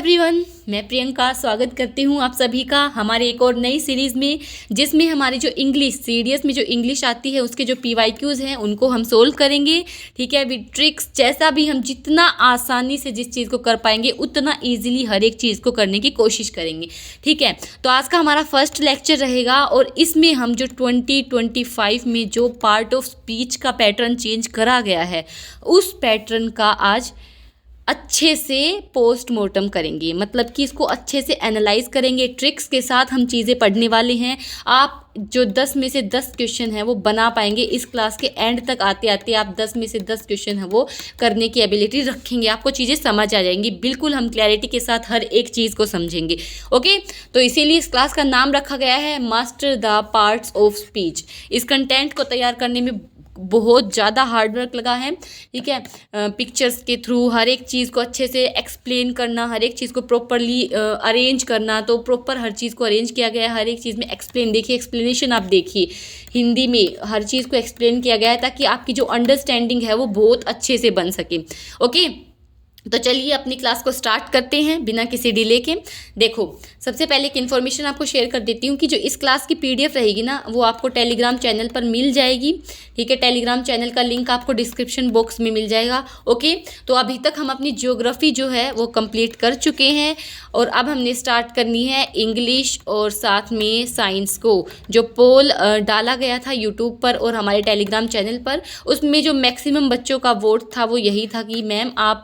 Everyone, मैं प्रियंका स्वागत करती हूँ आप सभी का हमारे एक और नई सीरीज़ में, जिसमें हमारी जो इंग्लिश सीडीएस में जो इंग्लिश आती है उसके जो पीवाईक्यूज़ हैं उनको हम सोल्व करेंगे। ठीक है, विद ट्रिक्स। जैसा भी हम जितना आसानी से जिस चीज़ को कर पाएंगे उतना ईजिली हर एक चीज़ को करने की कोशिश करेंगे। ठीक है, तो आज का हमारा फर्स्ट लेक्चर रहेगा और इसमें हम जो 2025 में जो पार्ट ऑफ स्पीच का पैटर्न चेंज करा गया है उस पैटर्न का आज अच्छे से पोस्टमार्टम करेंगे, मतलब कि इसको अच्छे से एनालाइज करेंगे। ट्रिक्स के साथ हम चीज़ें पढ़ने वाले हैं। आप जो 10 में से 10 क्वेश्चन है वो बना पाएंगे। इस क्लास के एंड तक आते आते आप 10 में से 10 क्वेश्चन है वो करने की एबिलिटी रखेंगे। आपको चीज़ें समझ आ जाएंगी, बिल्कुल हम क्लैरिटी के साथ हर एक चीज़ को समझेंगे। ओके, तो इसीलिए इस क्लास का नाम रखा गया है master the parts of speech. इस कंटेंट को तैयार करने में बहुत ज़्यादा हार्डवर्क लगा है। ठीक है, पिक्चर्स के थ्रू हर एक चीज़ को अच्छे से एक्सप्लेन करना, हर एक चीज़ को प्रॉपरली अरेंज करना, तो प्रॉपर हर चीज़ को अरेंज किया गया है। हर एक चीज़ में एक्सप्लेन देखिए, एक्सप्लेनेशन आप देखिए, हिंदी में हर चीज़ को एक्सप्लेन किया गया है ताकि आपकी जो अंडरस्टैंडिंग है वो बहुत अच्छे से बन सके। ओके, तो चलिए अपनी क्लास को स्टार्ट करते हैं बिना किसी डिले के। देखो, सबसे पहले एक इन्फॉर्मेशन आपको शेयर कर देती हूँ कि जो इस क्लास की पीडीएफ रहेगी ना वो आपको टेलीग्राम चैनल पर मिल जाएगी। ठीक है, टेलीग्राम चैनल का लिंक आपको डिस्क्रिप्शन बॉक्स में मिल जाएगा। ओके, तो अभी तक हम अपनी ज्योग्राफी जो है वो कंप्लीट कर चुके हैं और अब हमने स्टार्ट करनी है इंग्लिश और साथ में साइंस को। जो पोल डाला गया था यूट्यूब पर और हमारे टेलीग्राम चैनल पर, उसमें जो मैक्सिमम बच्चों का वोट था वो यही था कि मैम आप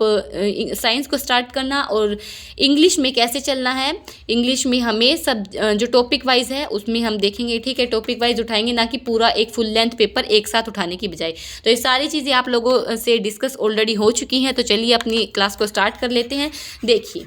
साइंस को स्टार्ट करना और इंग्लिश में कैसे चलना है। इंग्लिश में हमें सब जो टॉपिक वाइज है उसमें हम देखेंगे। ठीक है, टॉपिक वाइज उठाएंगे, ना कि पूरा एक फुल लेंथ पेपर एक साथ उठाने की बजाय। तो ये सारी चीज़ें आप लोगों से डिस्कस ऑलरेडी हो चुकी हैं। तो चलिए अपनी क्लास को स्टार्ट कर लेते हैं। देखिए,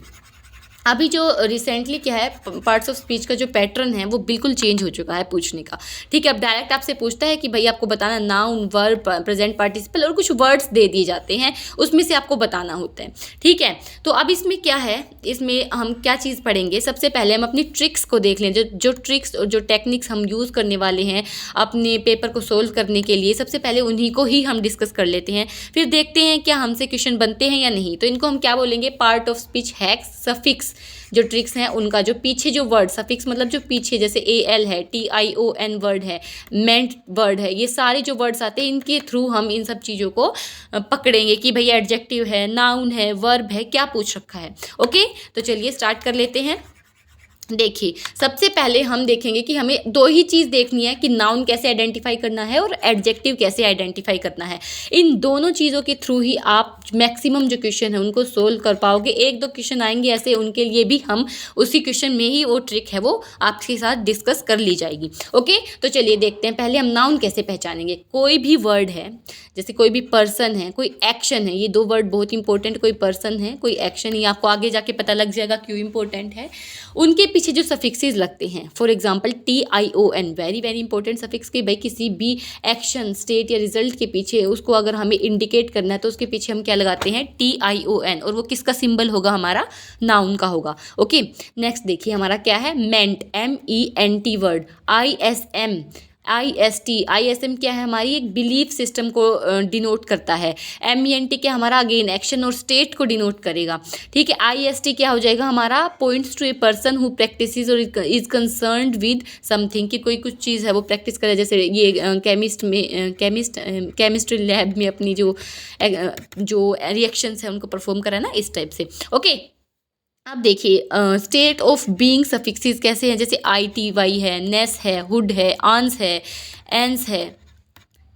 अभी जो रिसेंटली क्या है, पार्ट्स ऑफ स्पीच का जो पैटर्न है वो बिल्कुल चेंज हो चुका है पूछने का। ठीक है, अब डायरेक्ट आपसे पूछता है कि भाई आपको बताना नाउन, वर्ब, प्रेजेंट पार्टिसिपल और कुछ वर्ड्स दे दिए जाते हैं, उसमें से आपको बताना होता है। ठीक है, तो अब इसमें क्या है, इसमें हम क्या चीज़ पढ़ेंगे। सबसे पहले हम अपनी ट्रिक्स को देख लें, जो ट्रिक्स और जो टेक्निक्स हम यूज़ करने वाले हैं अपने पेपर को सोल्व करने के लिए, सबसे पहले उन्हीं को ही हम डिस्कस कर लेते हैं। फिर देखते हैं क्या हमसे क्वेश्चन बनते हैं या नहीं। तो इनको हम क्या बोलेंगे, part of speech hacks, suffix जो ट्रिक्स हैं उनका, जो पीछे जो वर्ड सफिक्स मतलब जो पीछे, जैसे AL है, TION वर्ड है, मेंट वर्ड है, ये सारे जो वर्ड्स आते हैं इनके थ्रू हम इन सब चीज़ों को पकड़ेंगे कि भैया एडजेक्टिव है, नाउन है, वर्ब है, क्या पूछ रखा है। ओके, तो चलिए स्टार्ट कर लेते हैं। देखिए, सबसे पहले हम देखेंगे कि हमें दो ही चीज़ देखनी है कि नाउन कैसे आइडेंटिफाई करना है और एडजेक्टिव कैसे आइडेंटिफाई करना है। इन दोनों चीज़ों के थ्रू ही आप मैक्सिमम जो क्वेश्चन है उनको सोल्व कर पाओगे। एक दो क्वेश्चन आएंगे ऐसे, उनके लिए भी हम उसी क्वेश्चन में ही वो ट्रिक है वो आपके साथ डिस्कस कर ली जाएगी। ओके, तो चलिए देखते हैं पहले हम नाउन कैसे पहचानेंगे। कोई भी वर्ड है, जैसे कोई भी पर्सन है, कोई एक्शन है, ये दो वर्ड बहुत इंपॉर्टेंट, कोई पर्सन है, कोई एक्शन, ये आपको आगे जाके पता लग जाएगा क्यों इंपॉर्टेंट है। उनके पीछे जो सफिक्सेस लगते हैं, for example TION, very very important suffix कि भाई किसी भी एक्शन, स्टेट या रिजल्ट के पीछे उसको अगर हमें इंडिकेट करना है तो उसके पीछे हम क्या लगाते हैं, TION, और वो किसका सिंबल होगा, हमारा नाउन का होगा। ओके, नेक्स्ट देखिए हमारा क्या है, मेंट, MENT वर्ड, ISM क्या है, हमारी एक बिलीफ सिस्टम को डिनोट करता है। MENT क्या हमारा अगेन एक्शन और स्टेट को डिनोट करेगा। ठीक है, IST क्या हो जाएगा, हमारा points to a person who practises और इज कंसर्न्ड विद समथिंग, कि कोई कुछ चीज़ है वो प्रैक्टिस करे। जैसे ये केमिस्ट्री लैब में अपनी जो रिएक्शंस है उनको परफॉर्म करा ना, इस टाइप से। ओके, अब देखिए स्टेट ऑफ बीइंग सफिक्सेस कैसे हैं, जैसे ITY है, नेस है, हुड है, आंस है, एंस है।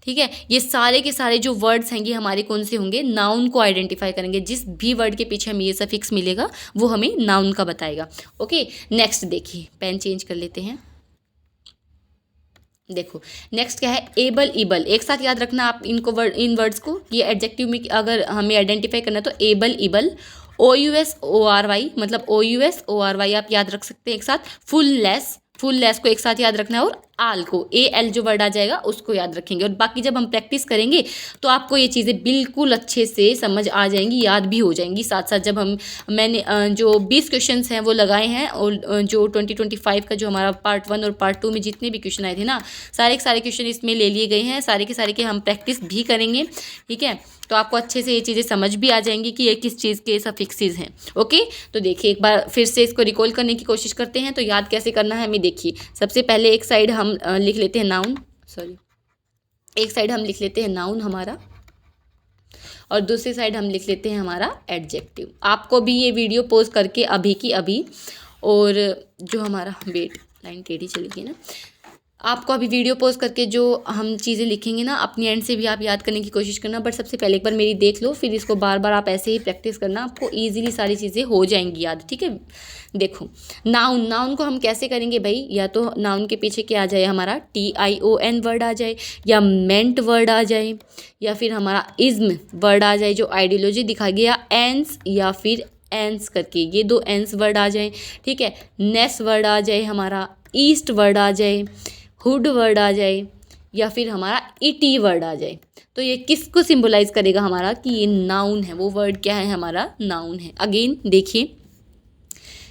ठीक है, ये सारे के सारे जो वर्ड्स हैं ये हमारे कौन से होंगे, नाउन को आइडेंटिफाई करेंगे। जिस भी वर्ड के पीछे हमें ये सफिक्स मिलेगा वो हमें नाउन का बताएगा। ओके, नेक्स्ट देखिए, पेन चेंज कर लेते हैं। देखो नेक्स्ट क्या है, एबल, इबल, एक साथ याद रखना आप इनको इन वर्ड्स को। ये एडजेक्टिव में अगर हमें आइडेंटिफाई करना तो एबल, इबल, OUSORY, मतलब OUSORY आप याद रख सकते हैं एक साथ। फुल लेस को एक साथ याद रखना है, और आल को, AL जो वर्ड आ जाएगा उसको याद रखेंगे। और बाकी जब हम प्रैक्टिस करेंगे तो आपको ये चीज़ें बिल्कुल अच्छे से समझ आ जाएंगी, याद भी हो जाएंगी। साथ साथ जब मैंने जो 20 क्वेश्चंस हैं वो लगाए हैं, और जो 2025 का जो हमारा पार्ट 1 और पार्ट 2 में जितने भी क्वेश्चन आए थे ना, सारे के सारे क्वेश्चन इसमें ले लिए गए हैं, सारे के सारे के हम प्रैक्टिस भी करेंगे। ठीक है, तो आपको अच्छे से ये चीज़ें समझ भी आ जाएंगी कि ये किस चीज़ के सफिक्सेस हैं। ओके, तो देखिए एक बार फिर से इसको रिकॉल करने की कोशिश करते हैं। तो याद कैसे करना है हमें, देखिए सबसे पहले एक साइड हम लिख लेते हैं नाउन, एक साइड हम लिख लेते हैं नाउन हमारा, और दूसरी साइड हम लिख लेते हैं हमारा एडजेक्टिव। आपको भी ये वीडियो पॉज करके अभी की अभी, और जो हमारा वेट लाइन टेढ़ी चली गई ना, आपको अभी वीडियो पॉज करके जो हम चीज़ें लिखेंगे ना, अपनी एंड से भी आप याद करने की कोशिश करना। बट सबसे पहले एक बार मेरी देख लो, फिर इसको बार बार आप ऐसे ही प्रैक्टिस करना, आपको ईजिली सारी चीज़ें हो जाएंगी याद। ठीक है, देखो नाउन को हम कैसे करेंगे भाई, या तो नाउन के पीछे क्या आ जाए हमारा TION वर्ड आ जाए, या मेंट वर्ड आ जाए, या फिर हमारा इज्म वर्ड आ जाए जो आइडियोलॉजी दिखा गया, एंस या फिर एंस करके, ये 2 एंस वर्ड आ जाए। ठीक है, नेस वर्ड आ जाए हमारा, ईस्ट वर्ड आ जाए, हुड वर्ड आ जाए, या फिर हमारा इटी वर्ड आ जाए। तो ये किसको सिंबलाइज करेगा हमारा कि ये नाउन है, वो वर्ड क्या है हमारा, नाउन है। अगेन देखिए,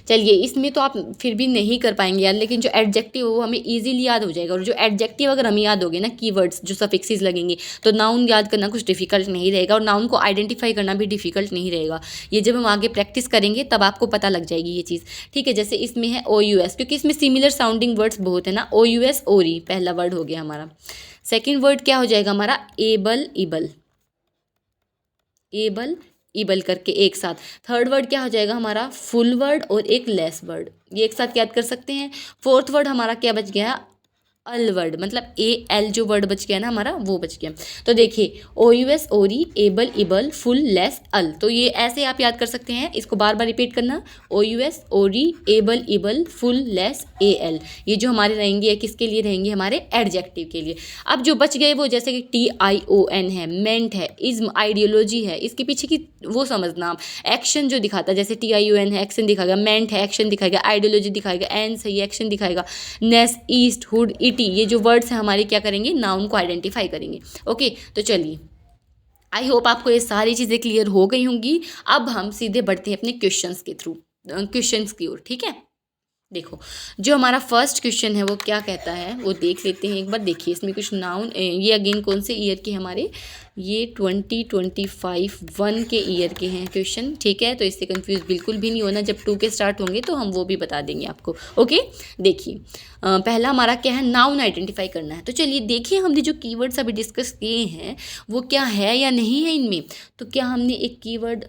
चलिए इसमें तो आप फिर भी नहीं कर पाएंगे यार, लेकिन जो एडजेक्टिव वो हमें इजीली याद हो जाएगा। और जो एडजेक्टिव अगर हमें याद हो गए ना, कीवर्ड्स जो सफिक्सेस लगेंगे, तो नाउन याद करना कुछ डिफिकल्ट नहीं रहेगा, और नाउन को आइडेंटिफाई करना भी डिफिकल्ट नहीं रहेगा। ये जब हम आगे प्रैक्टिस करेंगे तब आपको पता लग जाएगी ये चीज़। ठीक है, जैसे इसमें है OUS, क्योंकि इसमें सिमिलर साउंडिंग वर्ड्स बहुत है ना। OUS ओरी पहला वर्ड हो गया हमारा। सेकेंड वर्ड क्या हो जाएगा हमारा, एबल इबल, एबल इबल करके एक साथ। थर्ड वर्ड क्या हो जाएगा हमारा, फुल वर्ड और एक लेस वर्ड, ये एक साथ याद कर सकते हैं। फोर्थ वर्ड हमारा क्या बच गया, अल वर्ड, मतलब AL जो वर्ड बच गया ना हमारा, वो बच गया। तो देखिए OUS ओरी, एबल इबल, फुल लेस अल, तो ये ऐसे आप याद कर सकते हैं। इसको बार बार रिपीट करना, OUS ओरी, एबल इबल, फुल लेस AL, ये जो हमारे रहेंगे ये किसके लिए रहेंगे, हमारे एडजेक्टिव के लिए। अब जो बच गए वो जैसे कि TION है, मेंट है, इज्म आइडियोलॉजी है, इसके पीछे की वो समझना आप। एक्शन जो दिखाता है, जैसे TION है एक्शन दिखाएगा, मेंट है एक्शन दिखाएगा, आइडियोलॉजी दिखाएगा, एंस है ये एक्शन दिखाएगा, नेस, ईस्ट, हुड, इटी, ये जो वर्ड्स हैं हमारे क्या करेंगे, नाउन को आइडेंटिफाई करेंगे। ओके, तो चलिए आई होप आपको ये सारी चीज़ें क्लियर हो गई होंगी। अब हम सीधे बढ़ते हैं अपने क्वेश्चंस के थ्रू, क्वेश्चंस की ओर। ठीक है, देखो जो हमारा फर्स्ट क्वेश्चन है वो क्या कहता है वो देख लेते हैं एक बार। देखिए इसमें कुछ नाउन, ये अगेन कौन से ईयर के हमारे, ये 2025 1 के ईयर के हैं क्वेश्चन। ठीक है, तो इससे कंफ्यूज बिल्कुल भी नहीं होना, जब 2 के स्टार्ट होंगे तो हम वो भी बता देंगे आपको। ओके, देखिए पहला हमारा क्या है, नाउन आइडेंटिफाई करना है। तो चलिए देखिए हमने जो कीवर्ड्स अभी डिस्कस किए हैं वो क्या है या नहीं है इनमें। तो क्या हमने एक कीवर्ड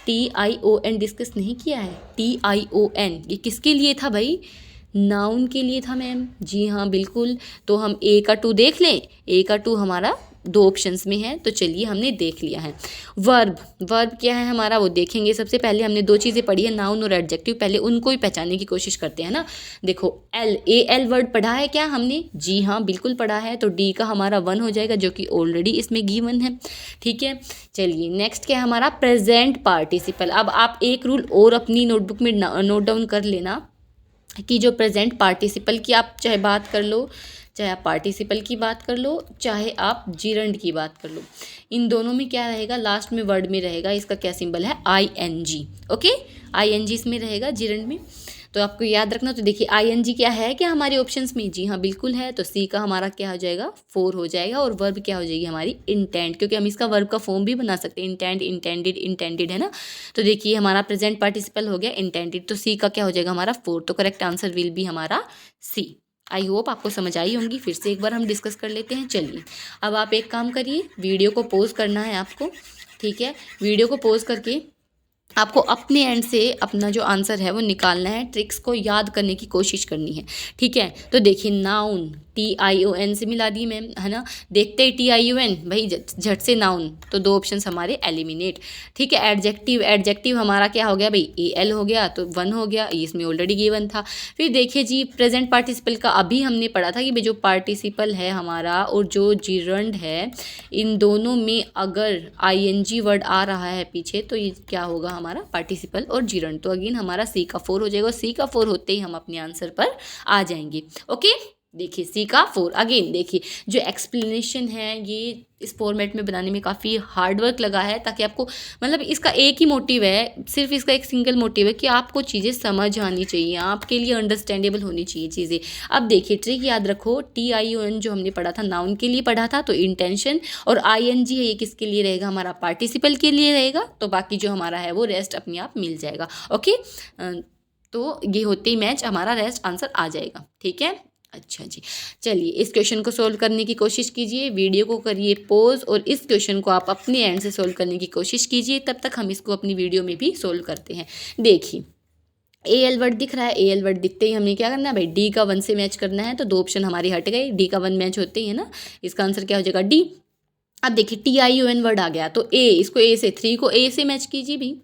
TION डिस्कस नहीं किया है, TION ये किसके लिए था भाई, नाउन के लिए था मैम। जी हाँ बिल्कुल, तो हम A का 2 देख लें, A का 2 हमारा 2 ऑप्शंस में है, तो चलिए हमने देख लिया है। वर्ब क्या है हमारा वो देखेंगे। सबसे पहले हमने 2 चीज़ें पढ़ी है, नाउन और एडजेक्टिव, पहले उनको ही पहचानने की कोशिश करते हैं ना। देखो AL वर्ड पढ़ा है क्या हमने, जी हाँ बिल्कुल पढ़ा है, तो D का हमारा 1 हो जाएगा जो कि ऑलरेडी इसमें गिवन है। ठीक है, चलिए नेक्स्ट क्या है हमारा, प्रेजेंट पार्टिसिपल। अब आप एक रूल और अपनी नोटबुक में नोट डाउन कर लेना कि जो प्रेजेंट पार्टिसिपल की आप चाहे बात कर लो, चाहे आप पार्टिसिपल की बात कर लो, चाहे आप जिरंड की बात कर लो, इन दोनों में क्या रहेगा, लास्ट में वर्ड में रहेगा इसका क्या सिंबल है, ING। ओके, ING इसमें रहेगा जिरंड में, तो आपको याद रखना। तो देखिए ING क्या है क्या हमारे ऑप्शंस में, जी हाँ बिल्कुल है, तो C का हमारा क्या हो जाएगा 4 हो जाएगा। और वर्ब क्या हो जाएगी हमारी इंटेंट, क्योंकि हम इसका वर्ब का फॉर्म भी बना सकते हैं, इंटेंट, इंटेंडेड, इंटेंडेड है ना। तो देखिए हमारा प्रेजेंट पार्टिसिपल हो गया इंटेंडेड, तो C का क्या हो जाएगा हमारा 4, तो करेक्ट आंसर विल भी हमारा C। आई होप आपको समझ आई होंगी, फिर से एक बार हम डिस्कस कर लेते हैं। चलिए अब आप एक काम करिए, वीडियो को पॉज करना है आपको। ठीक है, वीडियो को पॉज करके आपको अपने एंड से अपना जो आंसर है वो निकालना है, ट्रिक्स को याद करने की कोशिश करनी है। ठीक है, तो देखिए नाउन TION से मिला दी मैम, है ना। देखते ही TION भाई झट से नाउन, तो 2 ऑप्शंस हमारे एलिमिनेट। ठीक है, एडजेक्टिव हमारा क्या हो गया भाई, AL हो गया, तो 1 हो गया, ये इसमें ऑलरेडी गिवन था। फिर देखिए जी प्रेजेंट पार्टिसिपल का अभी हमने पढ़ा था कि भाई जो पार्टिसिपल है हमारा और जो जिरंड है, इन दोनों में अगर ING वर्ड आ रहा है पीछे, तो ये क्या होगा हमारा पार्टिसिपल और जिरंड। तो अगेन हमारा C का 4 हो जाएगा, C का 4 होते ही हम अपने आंसर पर आ जाएंगे। ओके, देखिए सी का 4। अगेन देखिए जो एक्सप्लेनेशन है ये इस फॉर्मेट में बनाने में काफ़ी हार्ड वर्क लगा है, ताकि आपको मतलब इसका एक ही मोटिव है, सिर्फ इसका एक सिंगल मोटिव है कि आपको चीज़ें समझ आनी चाहिए, आपके लिए अंडरस्टैंडेबल होनी चाहिए चीज़ें। अब देखिए ट्रिक याद रखो, TION जो हमने पढ़ा था नाउन के लिए पढ़ा था, तो इंटेंशन, और ING है ये किसके लिए रहेगा, हमारा पार्टिसिपल के लिए रहेगा, तो बाकी जो हमारा है वो रेस्ट अपने आप मिल जाएगा। ओके, तो ये होते ही मैच हमारा रेस्ट आंसर आ जाएगा। ठीक है, अच्छा जी, चलिए इस क्वेश्चन को सोल्व करने की कोशिश कीजिए, वीडियो को करिए पॉज और इस क्वेश्चन को आप अपने एंड से सोल्व करने की कोशिश कीजिए, तब तक हम इसको अपनी वीडियो में भी सोल्व करते हैं। देखिए AL वर्ड दिख रहा है, AL वर्ड दिखते ही हमने क्या करना है भाई, D का 1 से मैच करना है, तो 2 ऑप्शन हमारे हट गए, D का 1 मैच होते ही है ना, इसका आंसर क्या हो जाएगा D। अब देखिए TION वर्ड आ गया, तो A, इसको A से 3 को A से मैच कीजिए भी,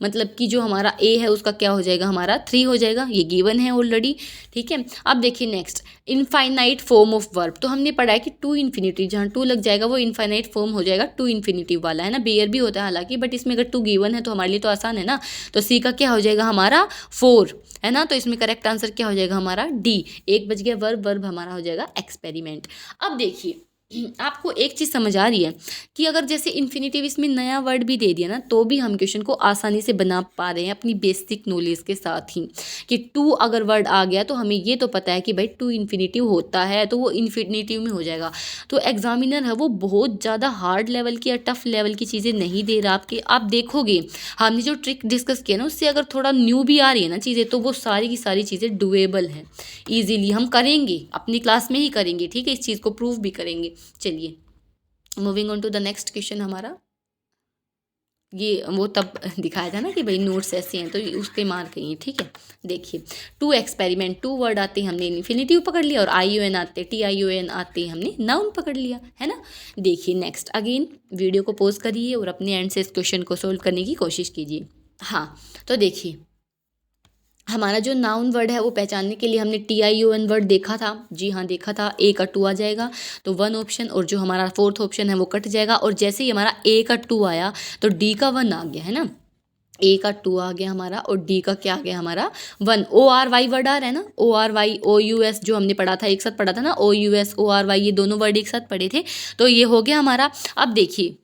मतलब कि जो हमारा A है उसका क्या हो जाएगा, हमारा 3 हो जाएगा, ये गिवन है ऑलरेडी। ठीक है, अब देखिए next infinite form of verb, तो हमने पढ़ा है कि टू इन्फिनिटिव, जहाँ टू लग जाएगा वो इनफाइनाइट फॉर्म हो जाएगा, टू इन्फिनिटिव वाला है ना, बेयर भी होता है हालांकि, बट इसमें अगर टू गिवन है तो हमारे लिए तो आसान है ना, तो सी का क्या हो जाएगा हमारा 4 है ना, तो इसमें करेक्ट आंसर क्या हो जाएगा हमारा D। एक बज गया, वर्ब, वर्ब हमारा हो जाएगा एक्सपेरिमेंट। अब देखिए आपको एक चीज़ समझ आ रही है कि अगर जैसे इन्फिनिटिव इसमें नया वर्ड भी दे दिया ना, तो भी हम क्वेश्चन को आसानी से बना पा रहे हैं अपनी बेसिक नॉलेज के साथ ही, कि टू अगर वर्ड आ गया तो हमें ये तो पता है कि भाई टू इन्फिनिटिव होता है, तो वो इन्फिनिटिव में हो जाएगा। तो एग्जामिनर है वो बहुत ज़्यादा हार्ड लेवल की या टफ लेवल की चीज़ें नहीं दे रहा आपके, आप देखोगे हमने जो ट्रिक डिस्कस किया ना उससे अगर थोड़ा न्यू भी आ रही है ना चीज़ें, तो वो सारी की सारी चीज़ें डुएबल हैं, ईजिली हम करेंगे, अपनी क्लास में ही करेंगे। ठीक है, इस चीज़ को प्रूव भी करेंगे। चलिए moving on to the next question हमारा, ये वो तब दिखाया था ना कि भाई नोट्स ऐसे हैं तो उसके मार्क ही हैं। ठीक है, देखिए टू एक्सपेरिमेंट, टू वर्ड आते हमने इन्फिनिटिव पकड़ लिया, और ION आते, TION आते हमने नाउन पकड़ लिया, है ना। देखिए नेक्स्ट अगेन वीडियो को पॉज करिए और अपने एंड से इस क्वेश्चन को सोल्व करने की कोशिश कीजिए। हाँ, तो देखिए हमारा जो नाउन वर्ड है वो पहचानने के लिए हमने TION वर्ड देखा था, जी हाँ देखा था, A का 2 आ जाएगा, तो 1 ऑप्शन, और जो हमारा 4th ऑप्शन है वो कट जाएगा, और जैसे ही हमारा A का 2 आया तो D का 1 आ गया, है ना, A का 2 आ गया हमारा, और D का क्या आ गया हमारा 1। ORY वर्ड आ रहा है ना, ORY OUS जो हमने पढ़ा था, एक साथ पढ़ा था ना, OUS ORY ये दोनों वर्ड एक साथ पढ़े थे, तो ये हो गया हमारा। अब देखिए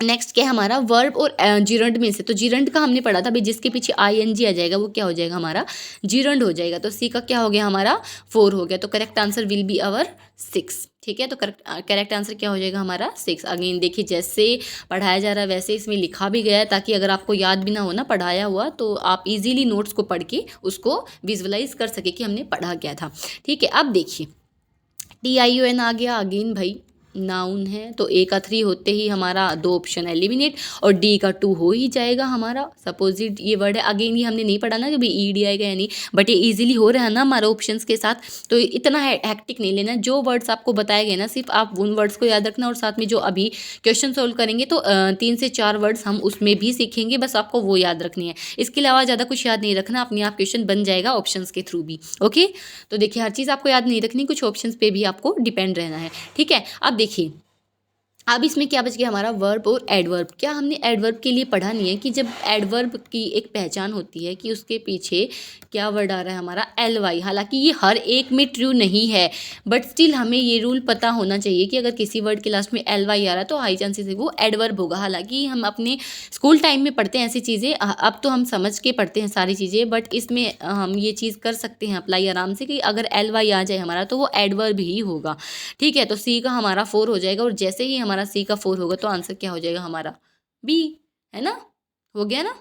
नेक्स्ट क्या है हमारा वर्ब और जिरंड में से, तो जिरंड का हमने पढ़ा था भाई, जिसके पीछे ING आ जाएगा वो क्या हो जाएगा हमारा जिरंड हो जाएगा, तो सी का क्या हो गया हमारा 4 हो गया, तो correct answer will be our 6। ठीक है, तो करेक्ट आंसर क्या हो जाएगा हमारा 6। अगेन देखिए जैसे पढ़ाया जा रहा है वैसे इसमें लिखा भी गया है, ताकि अगर आपको याद भी ना हो ना पढ़ाया हुआ, तो आप इजीली नोट्स को पढ़ के उसको विजुअलाइज कर सके कि हमने पढ़ा क्या था। ठीक है, अब देखिए TION आ गया, अगेन भाई नाउन है, तो A का 3 होते ही हमारा 2 ऑप्शन एलिमिनेट, और D का 2 हो ही जाएगा हमारा। सपोजिट ये वर्ड है, अगेन ये हमने नहीं पढ़ा ना कि भाई ED आएगा या नहीं, बट ये इजीली हो रहा है ना हमारा ऑप्शंस के साथ, तो इतना हैक्टिक नहीं लेना। जो वर्ड्स आपको बताए गए ना सिर्फ आप उन वर्ड्स को याद रखना, और साथ में जो अभी क्वेश्चन सोल्व करेंगे तो 3 से 4 वर्ड्स हम उसमें भी सीखेंगे, बस आपको वो याद रखनी है, इसके अलावा ज़्यादा कुछ याद नहीं रखना, अपने आप क्वेश्चन बन जाएगा ऑप्शंस के थ्रू भी। ओके, तो देखिए हर चीज़ आपको याद नहीं रखनी, कुछ ऑप्शंस पे भी आपको डिपेंड रहना है। ठीक है, अब देखिए अब इसमें क्या बच गया हमारा वर्ब और एडवर्ब। क्या हमने एडवर्ब के लिए पढ़ा नहीं है कि जब एडवर्ब की एक पहचान होती है कि उसके पीछे क्या वर्ड आ रहा है हमारा LY, हालांकि ये हर एक में ट्रू नहीं है, बट स्टिल हमें ये रूल पता होना चाहिए कि अगर किसी वर्ड के लास्ट में LY आ रहा है तो हाई चांसेस है वो एडवर्ब होगा। हालांकि हम अपने स्कूल टाइम में पढ़ते हैं ऐसी चीज़ें, अब तो हम समझ के पढ़ते हैं सारी चीज़ें, बट इसमें हम ये चीज़ कर सकते हैं अप्लाई आराम से कि अगर LY आ जाए हमारा तो वो एडवर्ब ही होगा। ठीक है, तो सी का हमारा 4 हो जाएगा, और जैसे ही हमारा सी का 4 होगा तो आंसर क्या हो जाएगा हमारा B, है ना, हो गया ना।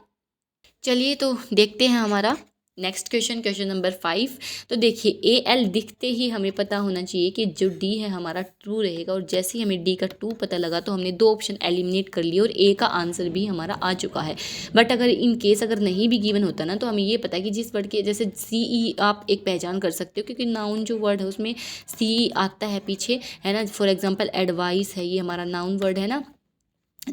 चलिए तो देखते हैं हमारा नेक्स्ट क्वेश्चन, क्वेश्चन नंबर 5। तो देखिए AL दिखते ही हमें पता होना चाहिए कि जो D है हमारा ट्रू रहेगा, और जैसे ही हमें D का 2 पता लगा तो हमने 2 ऑप्शन एलिमिनेट कर लिए और A का आंसर भी हमारा आ चुका है। बट अगर इन केस अगर नहीं भी गिवन होता ना, तो हमें ये पता है कि जिस वर्ड के जैसे CE आप एक पहचान कर सकते हो, क्योंकि नाउन जो वर्ड है उसमें CE आता है पीछे, है ना। फॉर एग्जाम्पल एडवाइस है, ये हमारा नाउन वर्ड है ना,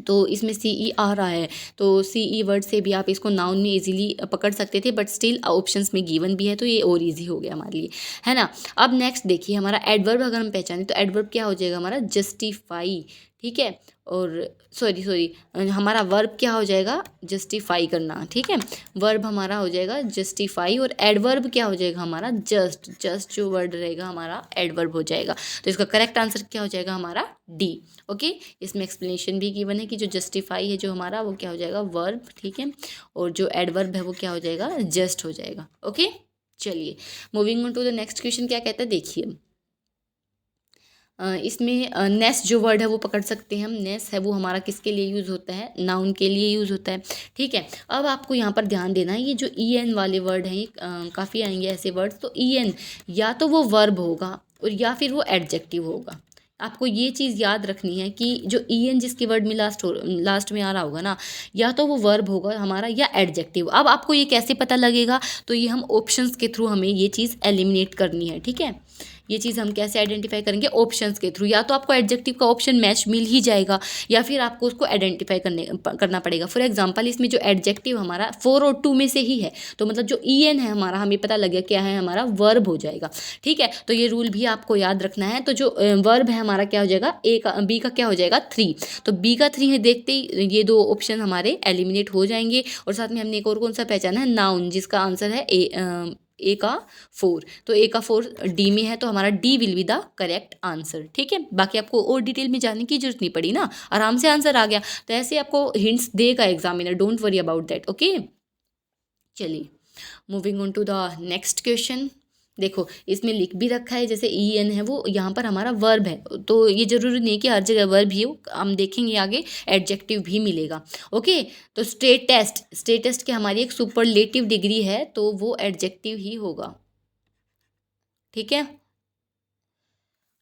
तो इसमें CE आ रहा है, तो CE वर्ड से भी आप इसको नाउन में इजीली पकड़ सकते थे, बट स्टिल ऑप्शंस में गिवन भी है तो ये और इजी हो गया हमारे लिए, है ना। अब नेक्स्ट देखिए हमारा एडवर्ब अगर हम पहचाने तो एडवर्ब क्या हो जाएगा हमारा जस्टिफाई। ठीक है, और सॉरी हमारा वर्ब क्या हो जाएगा, जस्टिफाई करना, ठीक है। वर्ब हमारा हो जाएगा जस्टिफाई, और एडवर्ब क्या हो जाएगा हमारा, जस्ट जो वर्ड रहेगा हमारा एडवर्ब हो जाएगा। तो इसका करेक्ट आंसर क्या हो जाएगा हमारा, डी। ओके, इसमें एक्सप्लेनेशन भी गिवन है कि जो जस्टिफाई है जो हमारा वो क्या हो जाएगा, वर्ब, ठीक है, और जो एडवर्ब है वो क्या हो जाएगा, जस्ट हो जाएगा। ओके, चलिए moving on to the next question, क्या कहता है देखिए। इसमें नेस जो वर्ड है वो पकड़ सकते हैं हम। नेस है वो हमारा किसके लिए यूज़ होता है, नाउन के लिए यूज़ होता है, ठीक है। अब आपको यहाँ पर ध्यान देना है, ये जो ई एन वाले वर्ड हैं काफ़ी आएंगे ऐसे वर्ड्स, तो ई एन या तो वो वर्ब होगा और या फिर वो एडजेक्टिव होगा। आपको ये चीज़ याद रखनी है कि जो ई एन जिसके वर्ड में लास्ट में आ रहा होगा ना, या तो वो वर्ब होगा हमारा या एडजेक्टिव। अब आपको ये कैसे पता लगेगा, तो ये हम ऑप्शंस के थ्रू हमें ये चीज़ एलिमिनेट करनी है, ठीक है। ये चीज़ हम कैसे आइडेंटिफाई करेंगे, ऑप्शंस के थ्रू। या तो आपको एडजेक्टिव का ऑप्शन मैच मिल ही जाएगा या फिर आपको उसको आइडेंटिफाई करना पड़ेगा। फॉर एग्जांपल इसमें जो एडजेक्टिव हमारा 4 और 2 में से ही है, तो मतलब जो ई एन है हमारा, हमें पता लग गया क्या है हमारा, वर्ब हो जाएगा, ठीक है। तो ये रूल भी आपको याद रखना है। तो जो वर्ब है हमारा क्या हो जाएगा, बी का क्या हो जाएगा, 3। तो बी का 3 है, देखते ही ये 2 ऑप्शन हमारे एलिमिनेट हो जाएंगे। और साथ में हमने एक और कौन सा पहचाना है, नाउन, जिसका आंसर है ए का 4। तो ए का 4 डी में है, तो हमारा D will be the correct answer, ठीक है। बाकी आपको और डिटेल में जानने की जरूरत नहीं पड़ी ना, आराम से आंसर आ गया। तो ऐसे आपको हिंट्स देगा examiner, don't worry about that. Okay, चलिए moving on to the next question. देखो इसमें लिख भी रखा है, जैसे ई एन है वो यहाँ पर हमारा वर्ब है, तो ये जरूरी नहीं कि हर जगह वर्ब ही हो, हम देखेंगे आगे एडजेक्टिव भी मिलेगा। ओके, तो स्टेट टेस्ट की हमारी एक सुपरलेटिव डिग्री है, तो वो एडजेक्टिव ही होगा, ठीक है।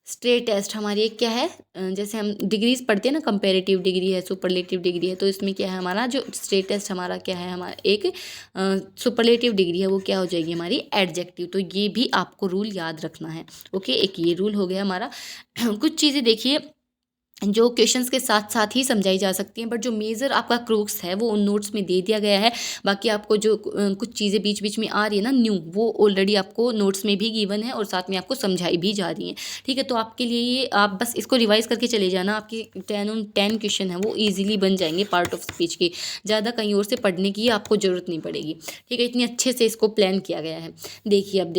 स्टेट टेस्ट हमारी एक क्या है, जैसे हम डिग्रीज पढ़ते हैं ना, कंपैरेटिव डिग्री है, सुपरलेटिव डिग्री है, तो इसमें क्या है हमारा जो स्टेट टेस्ट हमारा क्या है, हमारा एक सुपरलेटिव डिग्री है, वो क्या हो जाएगी हमारी, एडजेक्टिव। तो ये भी आपको रूल याद रखना है। ओके, एक ये रूल हो गया हमारा। कुछ चीज़ें देखिए जो क्वेश्चंस के साथ साथ ही समझाई जा सकती हैं, बट जो मेजर आपका क्रूक्स है वो उन नोट्स में दे दिया गया है। बाकी आपको जो कुछ चीज़ें बीच बीच में आ रही है ना न्यू, वो ऑलरेडी आपको नोट्स में भी गिवन है और साथ में आपको समझाई भी जा रही हैं, ठीक है। तो आपके लिए ये आप बस इसको रिवाइज करके चले जाना, आपके 10 क्वेश्चन है वो ईजिली बन जाएंगे पार्ट ऑफ स्पीच के। ज़्यादा कहीं और से पढ़ने की आपको ज़रूरत नहीं पड़ेगी, ठीक है। इतनी अच्छे से इसको प्लान किया गया है। देखिए अब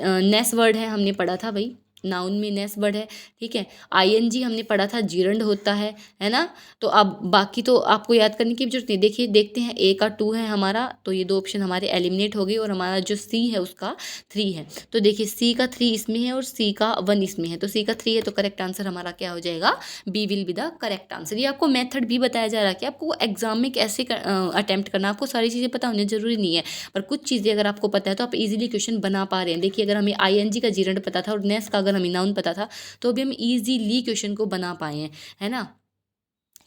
नेक्स्ट वर्ड है, हमने पढ़ा था भाई, नाउन में नेस वर्ड है, ठीक है। आईएनजी हमने पढ़ा था जीरंड होता है ना। तो अब बाकी तो आपको याद करने की जरूरत नहीं। देखिए देखते हैं, ए का 2 है हमारा, तो ये 2 ऑप्शन हमारे एलिमिनेट हो गए, और हमारा जो सी है उसका 3 है। तो देखिए सी का 3 इसमें है और सी का 1 इसमें है, तो सी का 3 है, तो करेक्ट आंसर हमारा क्या हो जाएगा, B will be the correct answer. ये आपको मेथड भी बताया जा रहा है कि आपको एग्जाम में कैसे अटैम्प्ट करना। आपको सारी चीज़ें पता होनी जरूरी नहीं है, पर कुछ चीज़ें अगर आपको पता है तो आप इजीली क्वेश्चन बना पा रहे हैं। देखिए अगर हमें आईएनजी का जीरंड पता था और नेस का अगर हमें नाउन पता था, तो अभी हम इजीली क्वेश्चन को बना पाए हैं, है ना।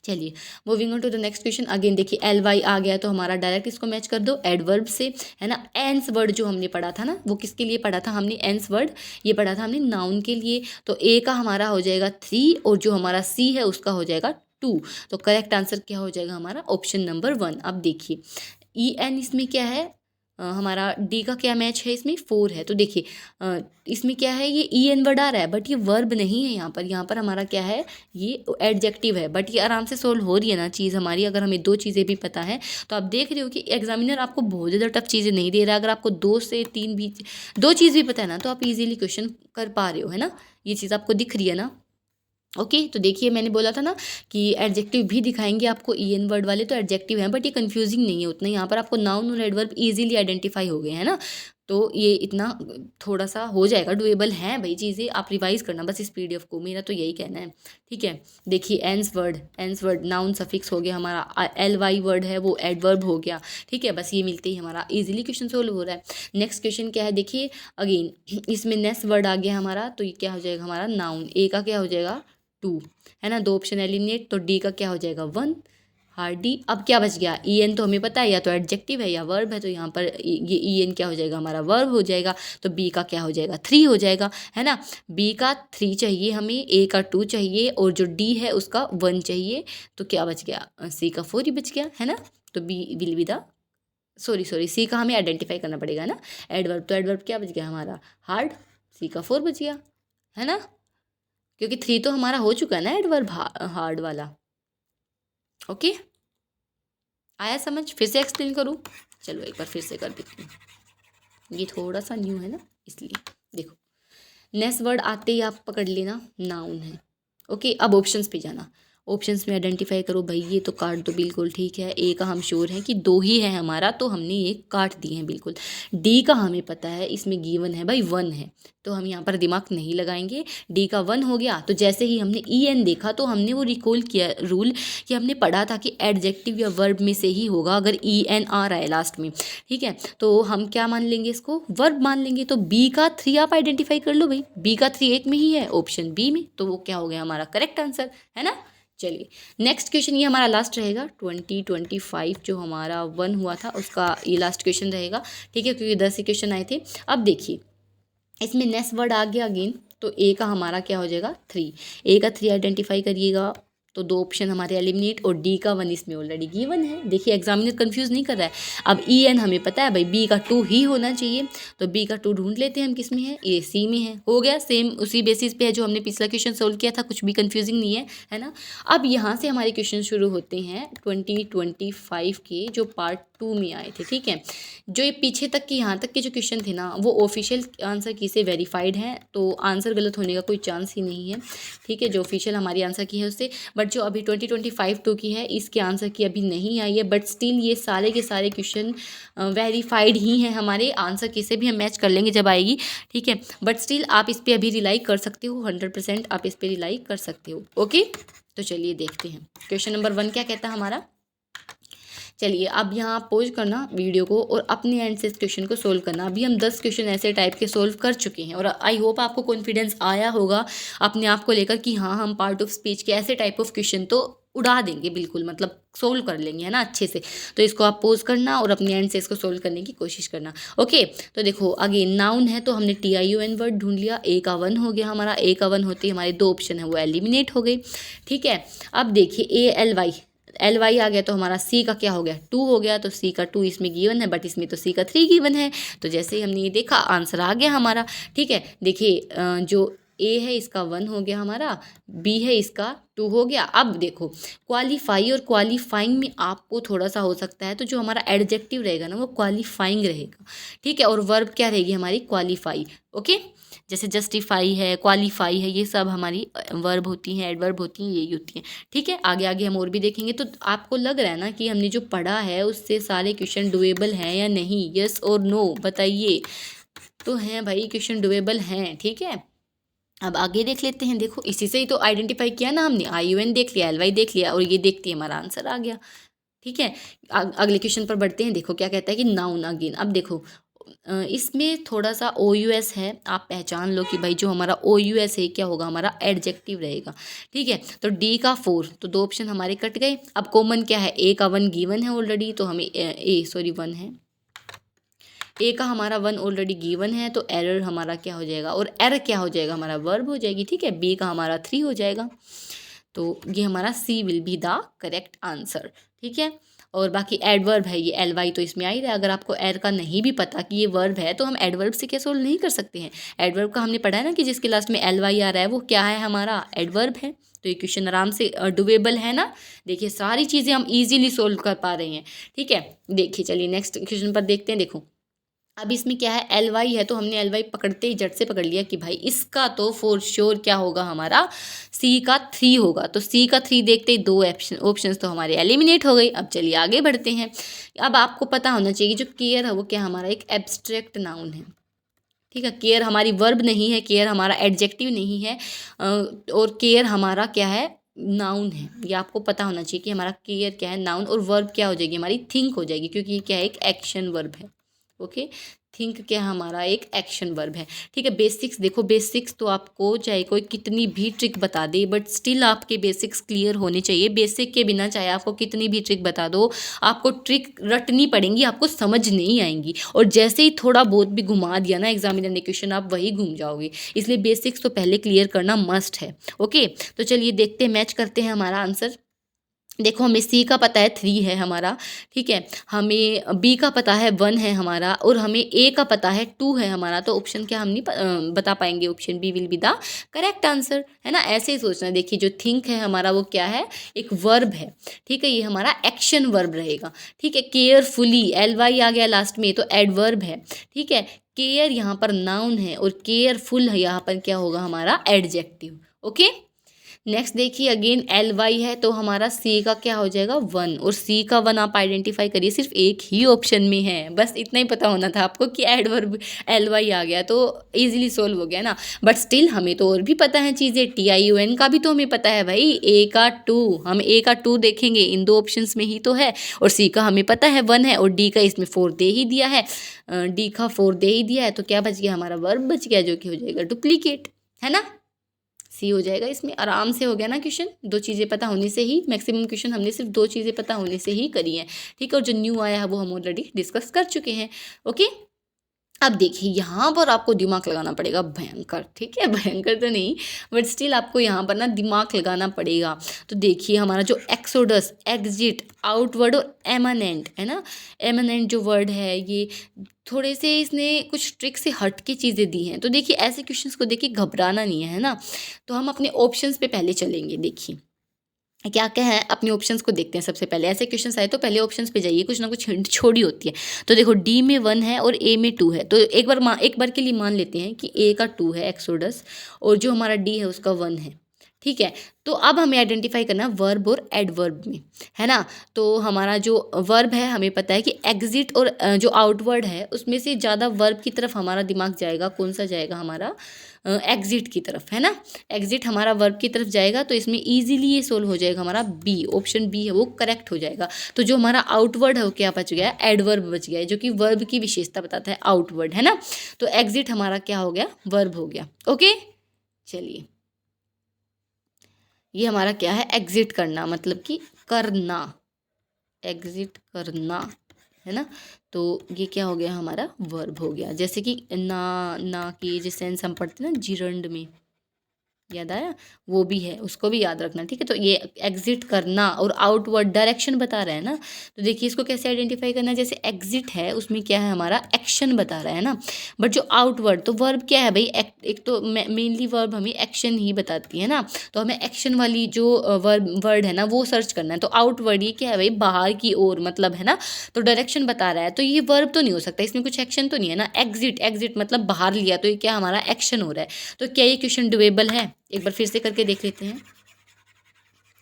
चलिए moving on to the next question. Again देखिए एल वाई आ गया, तो हमारा डायरेक्ट इसको मैच कर दो एडवर्ब से, है ना। एंस वर्ड जो हमने पढ़ा था ना, वो किसके लिए पढ़ा था हमने, एंस वर्ड ये पढ़ा था हमने नाउन के लिए। तो ए का हमारा हो जाएगा 3 और जो हमारा सी है उसका हो जाएगा 2। तो करेक्ट आंसर क्या हो जाएगा हमारा, ऑप्शन नंबर 1। अब देखिए ई एन इसमें क्या है, हमारा डी का क्या मैच है, इसमें 4 है। तो देखिए इसमें क्या है, ये ई एन वर्ड आ रहा है बट ये वर्ब नहीं है यहाँ पर हमारा क्या है, ये एडजेक्टिव है। बट ये आराम से सोल्व हो रही है ना चीज़ हमारी, अगर हमें 2 चीज़ें भी पता है। तो आप देख रहे हो कि एग्जामिनर आपको बहुत ज़्यादा टफ चीज़ें नहीं दे रहा। अगर आपको 2 से 3 भी 2 चीज़ भी पता है ना, तो आप इजीली क्वेश्चन कर पा रहे हो, है ना। ये चीज़ आपको दिख रही है ना। ओके तो देखिए मैंने बोला था ना कि एडजेक्टिव भी दिखाएंगे आपको ई एन वर्ड वाले, तो एडजेक्टिव हैं बट ये कंफ्यूजिंग नहीं है उतना। यहाँ पर आपको नाउन और एडवर्ब इजीली आइडेंटिफाई हो गए, है ना। तो ये इतना थोड़ा सा हो जाएगा, डुएबल है भाई चीज़ें। आप रिवाइज करना बस इस पीडीएफ को, मेरा तो यही कहना है, ठीक है। देखिए एंस वर्ड नाउन सफिक्स हो गया हमारा, एल वाई वर्ड है वो एडवर्ब हो गया, ठीक है। बस ये मिलते ही हमारा इजीली क्वेश्चन सोल्व हो रहा है। नेक्स्ट क्वेश्चन क्या है, देखिए अगेन इसमें नेक्स्ट वर्ड आ गया हमारा, तो ये क्या हो जाएगा हमारा नाउन। ए का क्या हो जाएगा 2, है ना। 2 ऑप्शन एलिमिनेट, तो डी का क्या हो जाएगा 1, हार्ड डी। अब क्या बच गया, ई एन तो हमें पता है या तो एडजेक्टिव है या वर्ब है, तो यहाँ पर ये ई एन क्या हो जाएगा हमारा वर्ब हो जाएगा। तो बी का क्या हो जाएगा 3 हो जाएगा, है ना। बी का 3 चाहिए हमें, ए का 2 चाहिए और जो डी है उसका 1 चाहिए। तो क्या बच गया, सी का 4 ही बच गया, है ना। तो B will be the sorry C का हमें आइडेंटिफाई करना पड़ेगा ना। एडवर्ब, तो एडवर्ब क्या बच गया हमारा हार्ड, सी का 4 बच गया, है ना। क्योंकि 3 तो हमारा हो चुका है ना एडवर्ब हार्ड वाला। ओके, आया समझ? फिर से एक्सप्लेन करूँ? चलो एक बार फिर से कर देती हूँ, ये थोड़ा सा न्यू है ना इसलिए। देखो, नेक्स्ट वर्ड आते ही आप पकड़ लेना, नाउन है। ओके, अब ऑप्शंस पे जाना। ऑप्शंस में आइडेंटिफाई करो भाई, ये तो काट दो, बिल्कुल ठीक है। ए का हम श्योर हैं कि दो ही है हमारा, तो हमने ये काट दिए हैं बिल्कुल। डी का हमें पता है, इसमें गिवन है भाई 1 है, तो हम यहाँ पर दिमाग नहीं लगाएंगे। डी का 1 हो गया, तो जैसे ही हमने ई एन देखा तो हमने वो रिकॉल किया रूल कि हमने पढ़ा था कि एडजेक्टिव या वर्ब में से ही होगा अगर ई एन आ रहा है लास्ट में, ठीक है। तो हम क्या मान लेंगे, इसको वर्ब मान लेंगे। तो बी का 3 आप आइडेंटिफाई कर लो भाई, बी का 3 एक में ही है, ऑप्शन बी में, तो वो क्या हो गया हमारा करेक्ट आंसर, है ना। चलिए नेक्स्ट क्वेश्चन, ये हमारा लास्ट रहेगा। 2025 जो हमारा 1 हुआ था उसका ये लास्ट क्वेश्चन रहेगा, ठीक है, क्योंकि 10 ही क्वेश्चन आए थे। अब देखिए इसमें नेक्स्ट वर्ड आ गया अगेन, तो ए का हमारा क्या हो जाएगा 3, ए का 3 आइडेंटिफाई करिएगा, तो 2 ऑप्शन हमारे एलिमिनेट, और डी का 1 इसमें ऑलरेडी गिवन है। देखिए एग्जामिनर कंफ्यूज नहीं कर रहा है। अब ई एन हमें पता है भाई, बी का 2 ही होना चाहिए, तो बी का 2 ढूंढ लेते हैं हम, किस में है, ये सी में है। हो गया, सेम उसी बेसिस पे है जो हमने पिछला क्वेश्चन सोल्व किया था, कुछ भी कंफ्यूजिंग नहीं है ना। अब यहाँ से हमारे क्वेश्चन शुरू होते हैं 2025 के, जो पार्ट 2 में आए थे, ठीक है। जो ये पीछे तक की यहाँ तक के जो क्वेश्चन थे ना, वो ऑफिशियल आंसर की से वेरीफाइड हैं, तो आंसर गलत होने का कोई चांस ही नहीं है, ठीक है, जो ऑफिशियल हमारी आंसर की है उससे। बट जो अभी 2025 2 की है, इसके आंसर की अभी नहीं आई है, बट स्टिल ये सारे के सारे क्वेश्चन वेरीफाइड ही हैं हमारे, आंसर की से भी हम मैच कर लेंगे जब आएगी, ठीक है। बट स्टिल आप इस पर अभी रिलाई कर सकते हो, 100% आप इस पर रिलाई कर सकते हो। ओके, तो चलिए देखते हैं क्वेश्चन नंबर 1 क्या कहता है हमारा। चलिए अब यहाँ पॉज करना वीडियो को और अपने एंड से इस क्वेश्चन को सोल्व करना। अभी हम 10 क्वेश्चन ऐसे टाइप के सोल्व कर चुके हैं, और आई होप आपको कॉन्फिडेंस आया होगा अपने आप को लेकर कि हाँ हम पार्ट ऑफ स्पीच के ऐसे टाइप ऑफ क्वेश्चन तो उड़ा देंगे बिल्कुल, मतलब सोल्व कर लेंगे, है ना, अच्छे से। तो इसको आप पोज करना और अपने एंड से इसको सोल्व करने की कोशिश करना। ओके, तो देखो अगेन नाउन है, तो हमने TION वर्ड ढूंढ लिया, ए का 1 हो गया हमारा, ए का 1 होते ही हमारे 2 ऑप्शन है वो एलिमिनेट हो गए, ठीक है। अब देखिए LY आ गया, तो हमारा C का क्या हो गया 2 हो गया, तो C का 2 इसमें गिवन है, बट इसमें तो C का 3 गिवन है, तो जैसे ही हमने ये देखा आंसर आ गया हमारा, ठीक है। देखिए जो A है इसका 1 हो गया हमारा, B है इसका 2 हो गया। अब देखो क्वालिफाई और क्वालिफाइंग में आपको थोड़ा सा हो सकता है, तो जो हमारा एडजेक्टिव रहेगा ना वो क्वालिफाइंग रहेगा, ठीक है, और वर्ब क्या रहेगी हमारी क्वालिफाई। ओके, जैसे जस्टिफाई है, क्वालिफाई है, ये सब हमारी वर्ब होती हैं, एडवर्ब होती हैं, यही होती हैं, ठीक है। आगे आगे हम और भी देखेंगे। तो आपको लग रहा है ना कि हमने जो पढ़ा है उससे सारे क्वेश्चन डुएबल हैं या नहीं, यस और नो बताइए। तो हैं भाई, क्वेश्चन डुएबल हैं, ठीक है। अब आगे देख लेते हैं। देखो इसी से ही तो आइडेंटिफाई किया ना हमने, ION देख लिया, LY देख लिया, और ये देखते ही हमारा आंसर आ गया, ठीक है। अगले क्वेश्चन पर बढ़ते हैं। देखो क्या कहता है कि नाउन अगेन। अब देखो इसमें थोड़ा सा OUS है, आप पहचान लो कि भाई जो हमारा OUS है क्या होगा हमारा एडजेक्टिव रहेगा, ठीक है। तो D का 4, तो 2 ऑप्शन हमारे कट गए। अब कॉमन क्या है, A का 1 गिवन है ऑलरेडी, तो हमें 1 है, A का हमारा 1 ऑलरेडी गिवन है, तो एरर हमारा क्या हो जाएगा, और एरर क्या हो जाएगा हमारा वर्ब हो जाएगी, ठीक है। B का हमारा 3 हो जाएगा, तो ये हमारा C will be the correct answer, ठीक है। और बाकी एडवर्ब है, ये LY तो इसमें आ ही रहा है। अगर आपको एर का नहीं भी पता कि ये वर्ब है, तो हम एडवर्ब से क्या सोल्व नहीं कर सकते हैं। एडवर्ब का हमने पढ़ा है ना कि जिसके लास्ट में LY आ रहा है वो क्या है हमारा एडवर्ब है। तो ये क्वेश्चन आराम से डुएबल है ना। देखिए सारी चीज़ें हम इजीली सोल्व कर पा रहे हैं, ठीक है। देखिए चलिए नेक्स्ट क्वेश्चन पर देखते हैं। देखो अब इसमें क्या है, LY है, तो हमने LY पकड़ते ही झट से पकड़ लिया कि भाई इसका तो फॉर श्योर क्या होगा हमारा C का 3 होगा। तो C का 3 देखते ही 2 ऑप्शंस तो हमारे एलिमिनेट हो गई। अब चलिए आगे बढ़ते हैं। अब आपको पता होना चाहिए कि जो केयर है वो क्या हमारा एक एब्स्ट्रैक्ट नाउन है, ठीक है। केयर हमारी वर्ब नहीं है, केयर हमारा एडजेक्टिव नहीं है, और केयर हमारा क्या है नाउन है। ये आपको पता होना चाहिए कि हमारा केयर क्या है नाउन, और वर्ब क्या हो जाएगी हमारी थिंक हो जाएगी, क्योंकि ये क्या है एक एक्शन वर्ब है। ओके, थिंक क्या हमारा एक एक्शन वर्ब है, ठीक है। बेसिक्स देखो, बेसिक्स तो आपको चाहे कोई कितनी भी ट्रिक बता दे, बट स्टिल आपके बेसिक्स क्लियर होने चाहिए। बेसिक के बिना चाहे आपको कितनी भी ट्रिक बता दो, आपको ट्रिक रटनी पड़ेंगी, आपको समझ नहीं आएंगी। और जैसे ही थोड़ा बहुत भी घुमा दिया ना एग्जामिनर ने क्वेश्चन, आप वही घूम जाओगे। इसलिए बेसिक्स तो पहले क्लियर करना मस्ट है। ओके, तो चलिए देखते हैं, मैच करते हैं हमारा आंसर। देखो हमें सी का पता है 3 है हमारा, ठीक है, हमें बी का पता है 1 है हमारा, और हमें ए का पता है 2 है हमारा। तो ऑप्शन क्या हम नहीं बता पाएंगे, option B will be the correct answer, है ना। ऐसे ही सोचना है। देखिए जो थिंक है हमारा वो क्या है, एक वर्ब है, ठीक है, ये हमारा एक्शन वर्ब रहेगा, ठीक है। केयरफुली LY आ गया लास्ट में तो एडवर्ब है, ठीक है। केयर यहाँ पर नाउन है और केयरफुल यहाँ पर क्या होगा हमारा एडजेक्टिव। ओके, नेक्स्ट देखिए अगेन LY है तो हमारा सी का क्या हो जाएगा 1, और सी का 1 आप आइडेंटिफाई करिए, सिर्फ एक ही ऑप्शन में है, बस इतना ही पता होना था आपको कि एडवर्ब LY आ गया तो इजीली सोल्व हो गया ना। बट स्टिल हमें तो और भी पता है चीज़ें, TION का भी तो हमें पता है भाई, ए का 2, हम ए का 2 देखेंगे इन 2 ऑप्शंस में ही तो है, और सी का हमें पता है 1 है, और डी का इसमें 4 दे ही दिया है, डी का 4 दे ही दिया है, तो क्या बच गया हमारा वर्ब बच गया, जो कि हो जाएगा डुप्लीकेट, है ना। सी हो जाएगा इसमें, आराम से हो गया ना क्वेश्चन। 2 चीज़ें पता होने से ही, मैक्सिमम क्वेश्चन हमने सिर्फ 2 चीज़ें पता होने से ही करी हैं, ठीक है। और जो न्यू आया है वो हम ऑलरेडी डिस्कस कर चुके हैं। ओके, अब देखिए यहाँ पर आपको दिमाग लगाना पड़ेगा भयंकर, ठीक है, भयंकर तो नहीं बट स्टिल आपको यहाँ पर ना दिमाग लगाना पड़ेगा। तो देखिए हमारा जो एक्सोडस, एग्जिट, आउटवर्ड और एमनेंट है ना, एमनेंट जो वर्ड है ये थोड़े से इसने कुछ ट्रिक से हट के चीज़ें दी हैं। तो देखिए ऐसे क्वेश्चंस को देखिए घबराना नहीं है ना। तो हम अपने ऑप्शंस पे पहले चलेंगे। देखिए क्या क्या है, अपने ऑप्शंस को देखते हैं। सबसे पहले ऐसे क्वेश्चंस आए तो पहले ऑप्शंस पे जाइए, कुछ ना कुछ हिंट छोड़ी होती है। तो देखो डी में 1 है और ए में 2 है, तो एक बार के लिए मान लेते हैं कि ए का 2 है एक्सोडस, और जो हमारा डी है उसका 1 है, ठीक है। तो अब हमें आइडेंटिफाई करना है वर्ब और एडवर्ब में, है ना। तो हमारा जो वर्ब है हमें पता है कि एग्जिट और जो आउटवर्ड है उसमें से ज़्यादा वर्ब की तरफ हमारा दिमाग जाएगा। कौन सा जाएगा हमारा, एग्जिट की तरफ, है ना। एग्जिट हमारा वर्ब की तरफ जाएगा, तो इसमें ईजिली ये सोल्व हो जाएगा हमारा बी, ऑप्शन बी है वो करेक्ट हो जाएगा। तो जो हमारा आउटवर्ड है वो क्या बच गया, एडवर्ब बच गया है, जो कि वर्ब की विशेषता बताता है आउटवर्ड, है ना। तो एग्जिट हमारा क्या हो गया, वर्ब हो गया। ओके, चलिए ये हमारा क्या है, एग्जिट करना, मतलब कि करना, एग्जिट करना, है ना। तो ये क्या हो गया हमारा, वर्ब हो गया। जैसे कि ना की जो सेंस हम पढ़ते हैं ना जिरंड में, याद आया, वो भी है, उसको भी याद रखना, ठीक है। तो ये एग्जिट करना और आउटवर्ड डायरेक्शन बता रहा है ना। तो देखिए इसको कैसे आइडेंटिफाई करना है, जैसे एग्जिट है उसमें क्या है हमारा एक्शन बता रहा है ना, बट जो आउटवर्ड तो वर्ब क्या है भाई, एक तो मेनली वर्ब हमें एक्शन ही बताती है ना। तो हमें एक्शन वाली जो वर्ड है ना वो सर्च करना है। तो आउटवर्ड ये क्या है भाई, बाहर की ओर मतलब, है ना। तो डायरेक्शन बता रहा है, तो ये वर्ब तो नहीं हो सकता, इसमें कुछ एक्शन तो नहीं है ना। एग्जिट, एग्जिट मतलब बाहर लिया, तो ये क्या हमारा एक्शन हो रहा है। तो क्या ये क्वेश्चन डुएबल है, एक बार फिर से करके देख लेते हैं।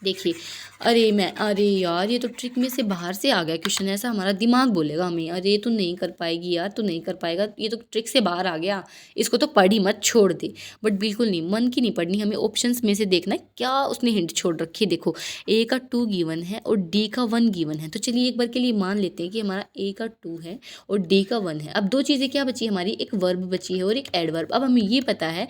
देखिए अरे यार ये तो ट्रिक में से बाहर से आ गया क्वेश्चन, ऐसा हमारा दिमाग बोलेगा हमें, अरे तू नहीं कर पाएगी यार, तू नहीं कर पाएगा, ये तो ट्रिक से बाहर आ गया, इसको तो पढ़ी मत, छोड़ दे। बट बिल्कुल नहीं, मन की नहीं पढ़नी, हमें ऑप्शंस में से देखना है क्या उसने हिंट छोड़ रखी है। देखो ए का 2 गिवन है और डी का 1 गिवन है, तो चलिए एक बार के लिए मान लेते हैं कि हमारा ए का 2 है और डी का 1 है। अब 2 चीज़ें क्या बची हमारी, एक वर्ब बची है और एक एडवर्ब। अब हमें ये पता है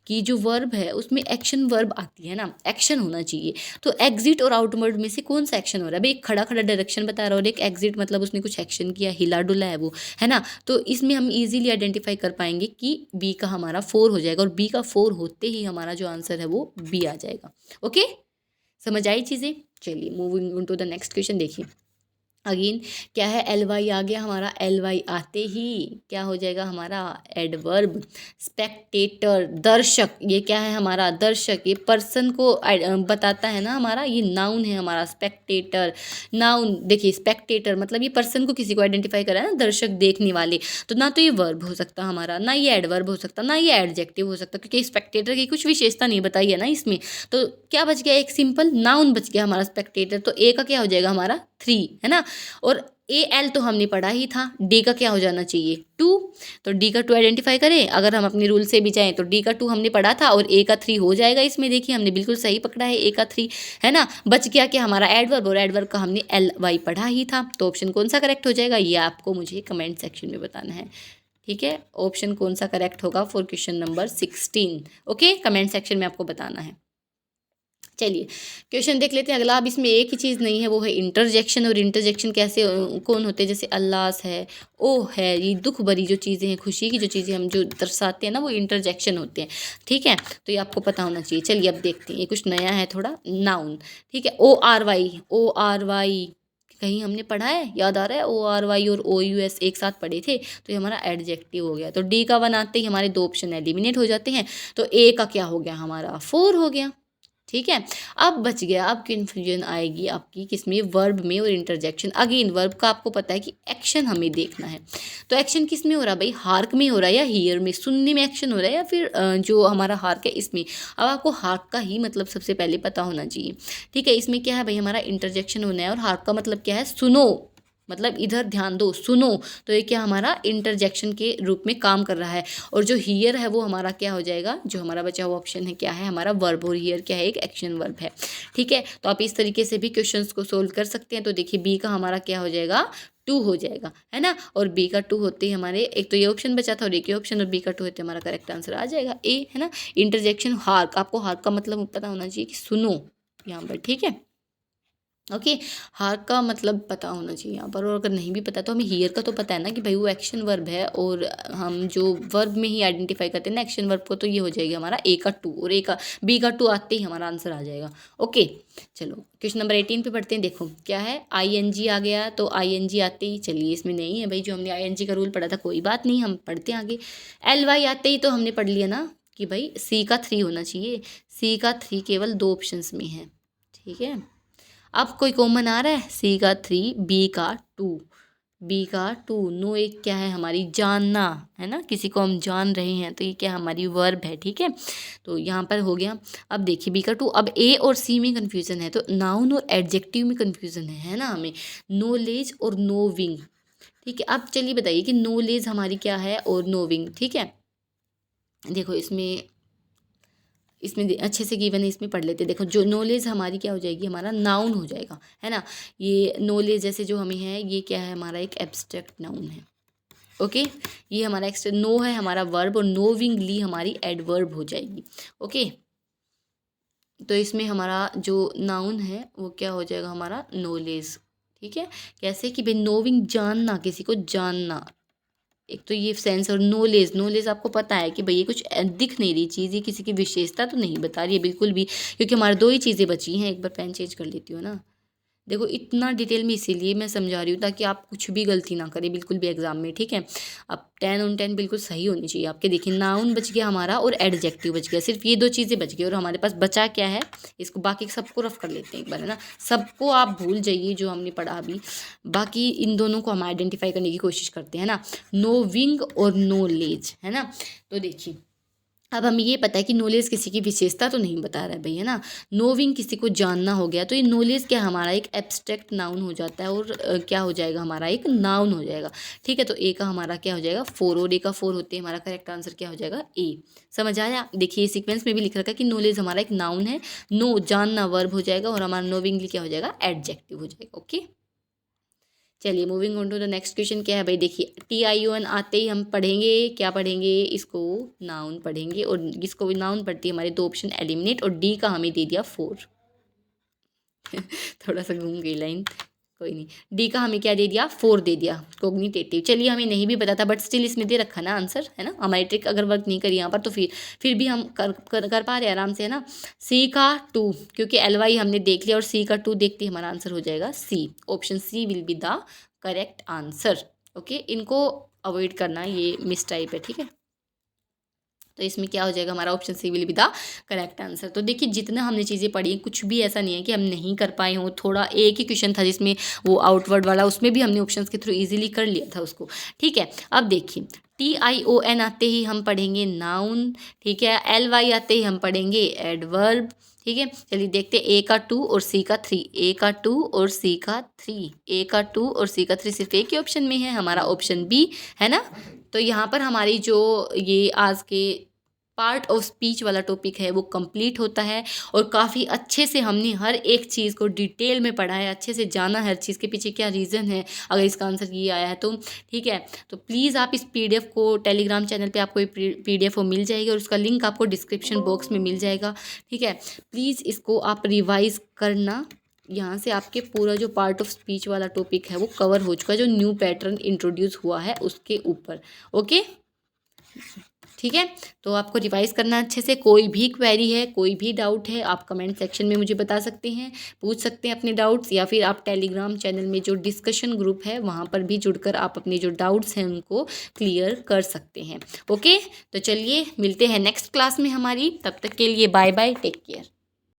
कि जो वर्ब है उसमें एक्शन वर्ब आती है ना, एक्शन होना चाहिए। तो एग्जिट और आउटवर्ड में से कौन सा एक्शन हो रहा है भाई, एक खड़ा खड़ा डायरेक्शन बता रहा है और एक एग्जिट मतलब उसने कुछ एक्शन किया, हिला डुला है वो, है ना। तो इसमें हम इजीली आइडेंटिफाई कर पाएंगे कि बी का हमारा 4 हो जाएगा, और बी का 4 होते ही हमारा जो आंसर है वो बी आ जाएगा। ओके, समझ आई चीज़ें। चलिए moving to the next question. देखिए अगेन क्या है, LY आ गया हमारा, LY आते ही क्या हो जाएगा हमारा एडवर्ब। स्पेक्टेटर दर्शक, ये क्या है हमारा दर्शक, ये पर्सन को बताता है ना हमारा, ये नाउन है हमारा स्पेक्टेटर, नाउन। देखिए स्पेक्टेटर मतलब ये पर्सन को किसी को आइडेंटिफाई करा है ना, दर्शक देखने वाले। तो ना तो ये वर्ब हो सकता हमारा, ना ये एडवर्ब हो सकता, ना ये एडजेक्टिव हो सकता, क्योंकि स्पेक्टेटर की कुछ विशेषता नहीं बताई है ना इसमें। तो क्या बच गया, एक सिंपल नाउन बच गया हमारा स्पेक्टेटर। तो ए का क्या हो जाएगा हमारा 3, है ना। और AL तो हमने पढ़ा ही था, डी का क्या हो जाना चाहिए 2। तो डी का 2 आइडेंटिफाई करें, अगर हम अपने रूल से भी जाएं तो डी का 2 हमने पढ़ा था और ए का 3 हो जाएगा इसमें। देखिए हमने बिल्कुल सही पकड़ा है, ए का 3, है ना। बच गया क्या हमारा एडवर्ब, और एडवर्ब का हमने LY पढ़ा ही था। तो ऑप्शन कौन सा करेक्ट हो जाएगा ये आपको मुझे कमेंट सेक्शन में बताना है, ठीक है। ऑप्शन कौन सा करेक्ट होगा for question number 16, okay, comment section में आपको बताना है। चलिए क्वेश्चन देख लेते हैं अगला। अब इसमें एक ही चीज़ नहीं है, वो है इंटरजेक्शन। और इंटरजेक्शन कैसे कौन होते हैं, जैसे अल्लास है, ओ है, ये दुख भरी जो चीज़ें हैं, खुशी की जो चीज़ें हम जो दर्शाते हैं ना, वो इंटरजेक्शन होते हैं। ठीक है, तो ये आपको पता होना चाहिए। चलिए अब देखते हैं, ये कुछ नया है थोड़ा, नाउन। ठीक है, O R Y, O R Y कहीं हमने पढ़ा है, याद आ रहा है? ओ आर वाई और ओ यू एस एक साथ पढ़े थे, तो ये हमारा एडजेक्टिव हो गया। तो डी का बनाते ही हमारे दो ऑप्शन एलिमिनेट हो जाते हैं। तो ए का क्या हो गया हमारा, 4 हो गया। ठीक है, अब बच गया, अब कन्फ्यूजन आएगी आपकी किसमें, वर्ब में और इंटरजेक्शन। अगेन वर्ब का आपको पता है कि एक्शन हमें देखना है, तो एक्शन किस में हो रहा है भाई, हार्क में हो रहा है या हियर में, सुनने में एक्शन हो रहा है या फिर जो हमारा हार्क है इसमें। अब आपको हार्क का ही मतलब सबसे पहले पता होना चाहिए। ठीक है, इसमें क्या है भाई, हमारा इंटरजेक्शन होना है, और हार्क का मतलब क्या है, सुनो, मतलब इधर ध्यान दो, सुनो। तो ये क्या हमारा इंटरजेक्शन के रूप में काम कर रहा है। और जो हियर है वो हमारा क्या हो जाएगा, जो हमारा बचा हुआ ऑप्शन है क्या है, हमारा वर्ब, और हियर क्या है, एक एक्शन वर्ब है। ठीक है, तो आप इस तरीके से भी क्वेश्चंस को सोल्व कर सकते हैं। तो देखिए बी का हमारा क्या हो जाएगा, 2 हो जाएगा, है ना। और बी का 2 होते ही हमारे एक तो ये ऑप्शन बचा था और एक ही ऑप्शन, और बी का 2 होते हमारा करेक्ट आंसर आ जाएगा ए, है ना। इंटरजेक्शन हार्क, आपको हार्क का मतलब पता होना चाहिए कि सुनो यहाँ पर। ठीक है, ओके, हार्क का मतलब पता होना चाहिए यहाँ पर। और अगर नहीं भी पता तो हमें हियर का तो पता है ना कि भाई वो एक्शन वर्ब है, और हम जो वर्ब में ही आइडेंटिफाई करते हैं ना एक्शन वर्ब को, तो ये हो जाएगा हमारा ए का 2, और ए का बी का 2 आते ही हमारा आंसर आ जाएगा। ओके, चलो क्वेश्चन नंबर 18 पे पढ़ते हैं। देखो क्या है, आईएनजी आ गया, तो आईएनजी आते ही, चलिए इसमें नहीं है भाई, जो हमने आईएनजी का रूल पढ़ा था, कोई बात नहीं, हम पढ़ते हैं आगे। एलवाई आते ही तो हमने पढ़ लिया ना कि भाई सी का 3 होना चाहिए, सी का 3 केवल 2 ऑप्शंस में है। ठीक है, अब कोई कॉमन आ रहा है, सी का 3, बी का 2, बी का 2, नो एक क्या है हमारी, जानना, है ना, किसी को हम जान रहे हैं, तो ये क्या हमारी वर्ब है। ठीक है, तो यहाँ पर हो गया। अब देखिए बी का 2, अब ए और सी में कन्फ्यूज़न है, तो नाउन और एडजेक्टिव में कन्फ्यूज़न है ना हमें, नॉलेज और नोविंग। ठीक है, अब चलिए बताइए कि नॉलेज हमारी क्या है और नोविंग। ठीक है, देखो इसमें अच्छे से गिवन है, इसमें पढ़ लेते हैं। देखो जो नॉलेज हमारी क्या हो जाएगी, हमारा नाउन हो जाएगा, है ना। ये नॉलेज जैसे जो हमें है, ये क्या है हमारा, एक एब्स्ट्रैक्ट नाउन है। ओके, ये हमारा एक्स्ट्रा, नो है हमारा वर्ब, और नोविंगली हमारी एडवर्ब हो जाएगी। ओके, तो इसमें हमारा जो नाउन है वो क्या हो जाएगा हमारा, नॉलेज। ठीक है, कैसे कि भाई नोविंग, जानना, किसी को जानना, एक तो ये सेंस। और नॉलेज, नॉलेज आपको पता है कि भाई ये कुछ दिख नहीं रही चीज़, ये किसी की विशेषता तो नहीं बता रही है बिल्कुल भी, क्योंकि हमारे 2 ही चीज़ें बची हैं। एक बार पेन चेंज कर लेती हूँ ना। देखो इतना डिटेल में इसीलिए मैं समझा रही हूँ ताकि आप कुछ भी गलती ना करें बिल्कुल भी एग्जाम में। ठीक है, अब 10 ऑन 10 बिल्कुल सही होनी चाहिए आपके। देखिए नाउन बच गया हमारा और एडजेक्टिव बच गया, सिर्फ ये 2 चीज़ें बच गई, और हमारे पास बचा क्या है, इसको बाकी सबको रफ कर लेते हैं एक बार, है ना। सबको आप भूल जाइए जो हमने पढ़ा अभी, बाकी इन दोनों को हम आइडेंटिफाई करने की कोशिश करते हैं ना, नो विंग और नो लेज, है ना। तो देखिए अब हमें ये पता है कि नॉलेज किसी की विशेषता तो नहीं बता रहा है भाई, है ना। नोविंग किसी को जानना हो गया, तो ये नॉलेज क्या हमारा एक एब्स्ट्रैक्ट नाउन हो जाता है, और क्या हो जाएगा हमारा, एक नाउन हो जाएगा। ठीक है, तो ए का हमारा क्या हो जाएगा, 4, और ए का 4 होते हैं हमारा करेक्ट आंसर क्या हो जाएगा, ए। समझ आया, देखिए सीक्वेंस में भी लिख रखा है कि नॉलेज हमारा एक नाउन है, नो जानना वर्ब हो जाएगा, और हमारा नोविंगली क्या हो जाएगा, एडजेक्टिव हो जाएगा। ओके, चलिए moving on to the next question. क्या है भाई, देखिए TION आते ही हम पढ़ेंगे, क्या पढ़ेंगे, इसको नाउन पढ़ेंगे, और इसको भी नाउन पढ़ती है हमारे 2 ऑप्शन एलिमिनेट, और डी का हमें दे दिया 4। थोड़ा सा घूम गई लाइन, कोई नहीं। डी का हमें क्या दे दिया, 4 दे दिया, कोग्निटेटिव। चलिए हमें नहीं भी पता था, बट स्टिल इसमें दे रखा ना आंसर, है ना। हमारी ट्रिक अगर वर्क नहीं करी यहाँ पर तो फिर भी हम कर पा रहे हैं आराम से, है ना। सी का 2, क्योंकि LY हमने देख लिया, और सी का 2 देखते ही हमारा आंसर हो जाएगा C, option C will be the correct answer. Okay, इनको अवॉइड करना, ये मिस टाइप है। ठीक है, तो इसमें क्या हो जाएगा हमारा, option C will be the correct answer. तो देखिए जितना हमने चीज़ें पढ़ी, कुछ भी ऐसा नहीं है कि हम नहीं कर पाए हों। थोड़ा एक ही क्वेश्चन था जिसमें वो आउटवर्ड वाला, उसमें भी हमने ऑप्शंस के थ्रू इजीली कर लिया था उसको। ठीक है, अब देखिए TION आते ही हम पढ़ेंगे नाउन। ठीक है, LY आते ही हम पढ़ेंगे एडवर्ब। ठीक है, चलिए देखते हैं ए का 2 और सी का 3, ए का 2 और सी का 3, ए का 2 और सी का 3 सिर्फ एक ही ऑप्शन में है, हमारा ऑप्शन बी, है ना। तो यहाँ पर हमारी जो ये आज के पार्ट ऑफ स्पीच वाला टॉपिक है वो कंप्लीट होता है। और काफ़ी अच्छे से हमने हर एक चीज़ को डिटेल में पढ़ा है, अच्छे से जाना हर चीज़ के पीछे क्या रीज़न है अगर इसका आंसर ये आया है तो। ठीक है, तो प्लीज़ आप इस PDF को टेलीग्राम चैनल पे आपको PDF वो मिल जाएगी और उसका लिंक आपको डिस्क्रिप्शन बॉक्स में मिल जाएगा। ठीक है, प्लीज़ इसको आप रिवाइज़ करना। यहाँ से आपके पूरा जो पार्ट ऑफ स्पीच वाला टॉपिक है वो कवर हो चुका है, जो न्यू पैटर्न इंट्रोड्यूस हुआ है उसके ऊपर। ओके, ठीक है, तो आपको रिवाइज करना अच्छे से। कोई भी क्वेरी है, कोई भी डाउट है, आप कमेंट सेक्शन में मुझे बता सकते हैं, पूछ सकते हैं अपने डाउट्स, या फिर आप टेलीग्राम चैनल में जो डिस्कशन ग्रुप है वहाँ पर भी जुड़कर आप अपने जो डाउट्स हैं उनको क्लियर कर सकते हैं। ओके, तो चलिए मिलते हैं नेक्स्ट क्लास में हमारी, तब तक के लिए बाय बाय, टेक केयर।